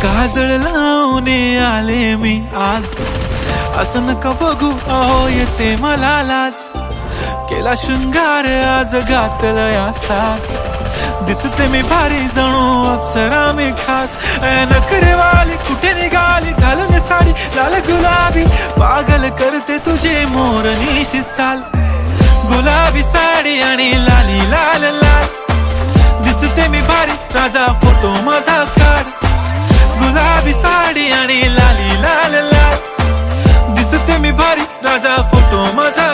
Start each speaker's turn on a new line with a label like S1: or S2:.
S1: काजळ लावून आले मी आज, असं नका बघू अहो येते मला लाज. केला शृंगार आज घातलं या साज, दिसते मी भारी जणू अप्सरा मी खास. नखरेवाली कुठे निघाली घालून साडी लाल गुलाबी, पागल करते तुझे मोरनीशी चाल. गुलाबी साडी आणि लाली लाल लाल, दिसते मी भारी राजा फोटो माझा काढ. गुलाबी साडी आणि लाली लाल लाल, दिसते मी भारी राजा फोटो माझा